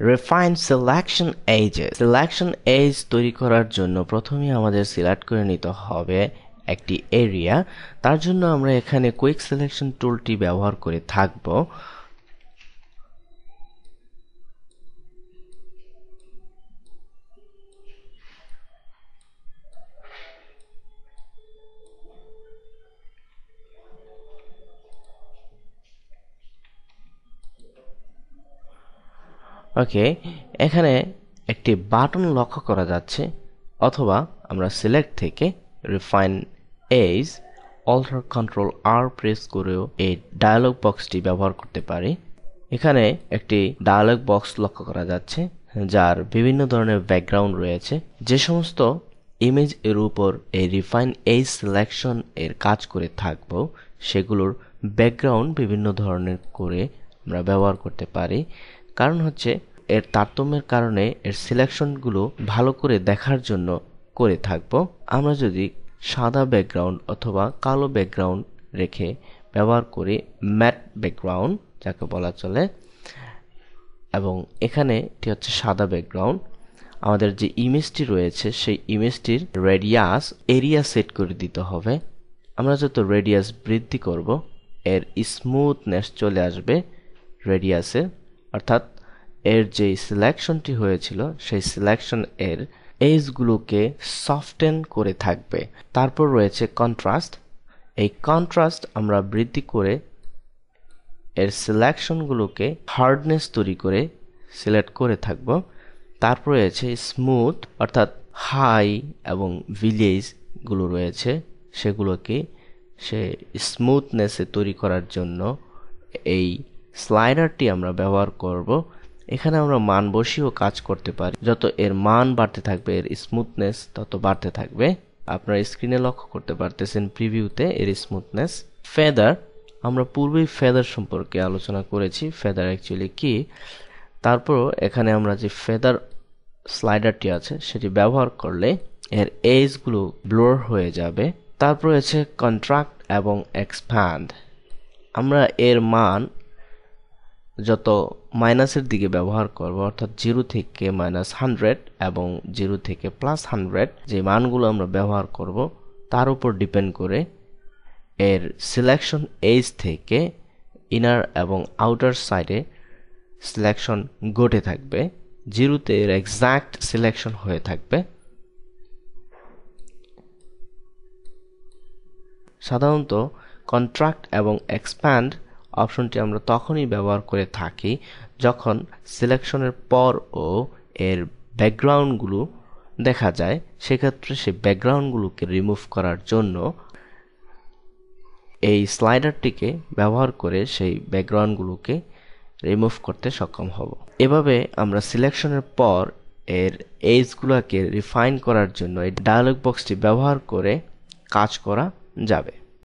Refine selection edges. Selection edge তৈরি করার জন্য প্রথমে আমাদের সিলেক্ট করে নিতে হবে একটি এরিয়া। তার জন্য আমরা এখানে কুইক সিলেকশন টুলটি ব্যবহার করে থাকব। ওকে, এখানে একটি বাটন লক্ষ্য করা যাচ্ছে, অথবা আমরা সিলেক্ট থেকে রিফাইন এজ অল্টার কন্ট্রোল আর প্রেস করেও এই ডায়ালগ বক্সটি ব্যবহার করতে পারি। এখানে একটি ডায়ালগ বক্স লক্ষ্য করা যাচ্ছে যার বিভিন্ন ধরনের ব্যাকগ্রাউন্ড রয়েছে। যে সমস্ত ইমেজ এর উপর এই রিফাইন এজ সিলেকশন এর কাজ করে থাকব সেগুলোর ব্যাকগ্রাউন্ড বিভিন্ন ধরনের করে আমরা ব্যবহার করতে পারি। কারণ হচ্ছে এর তারতম্যের কারণে এর সিলেকশনগুলো ভালো করে দেখার জন্য করে থাকব। আমরা যদি সাদা ব্যাকগ্রাউন্ড অথবা কালো ব্যাকগ্রাউন্ড রেখে ব্যবহার করি ম্যাট ব্যাকগ্রাউন্ড যাকে বলা চলে, এবং এখানে এটি হচ্ছে সাদা ব্যাকগ্রাউন্ড, আমাদের যে ইমেজটি রয়েছে সেই ইমেজটির রেডিয়াস এরিয়া সেট করে দিতে হবে। আমরা যত রেডিয়াস বৃদ্ধি করব এর স্মুথনেস চলে আসবে রেডিয়াসে, অর্থাৎ এর যে সিলেকশনটি হয়েছিল সেই সিলেকশন এর এজগুলোকে সফটেন করে থাকবে। তারপর রয়েছে কন্ট্রাস্ট। এই কন্ট্রাস্ট আমরা বৃদ্ধি করে এর সিলেকশনগুলোকে হার্ডনেস তৈরি করে সিলেক্ট করে থাকব। তারপর রয়েছে স্মুথ, অর্থাৎ হাই এবং ভিলেজ গুলো রয়েছে সেগুলোকে সে স্মুথনেসে তৈরি করার জন্য এই স্লাইডারটি আমরা ব্যবহার করব। এখানে আমরা মান বসিয়েও কাজ করতে পারি। যত এর মান বাড়তে থাকবে এর স্মুথনেস তত বাড়তে থাকবে। আপনারা স্ক্রিনে লক্ষ্য করতে পারতেছেন প্রিভিউতে এর স্মুথনেস। ফেদার, আমরা পূর্বেই ফেদার সম্পর্কে আলোচনা করেছি ফেদার অ্যাকচুয়ালি কি। তারপর এখানে আমরা যে ফেদার স্লাইডারটি আছে সেটি ব্যবহার করলে এর এজগুলো ব্লর হয়ে যাবে। তারপর রয়েছে কন্ট্রাক্ট এবং এক্সপ্যান্ড। আমরা এর মান যত মাইনাসের দিকে ব্যবহার করব, অর্থাৎ 0 থেকে -100 এবং 0 থেকে +100 যে মানগুলো আমরা ব্যবহার করব তার উপর ডিপেন্ড করে এর সিলেকশন এজ থেকে ইনার এবং আউটার সাইডে সিলেকশন ঘটে থাকবে। 0তে এর এক্সাক্ট সিলেকশন হয়ে থাকবে। সাধারণত কন্ট্রাক্ট এবং এক্সপ্যান্ড অপশনটি আমরা তখনই ব্যবহার করে থাকি যখন সিলেকশনের পর ও এর ব্যাকগ্রাউন্ডগুলো দেখা যায়। সেক্ষেত্রে সেই ব্যাকগ্রাউন্ডগুলোকে রিমুভ করার জন্য এই স্লাইডারটিকে ব্যবহার করে সেই ব্যাকগ্রাউন্ডগুলোকে রিমুভ করতে সক্ষম হব। এভাবে আমরা সিলেকশনের পর এর এজগুলোকে রিফাইন করার জন্য এই ডায়ালগ বক্সটি ব্যবহার করে কাজ করা যাবে।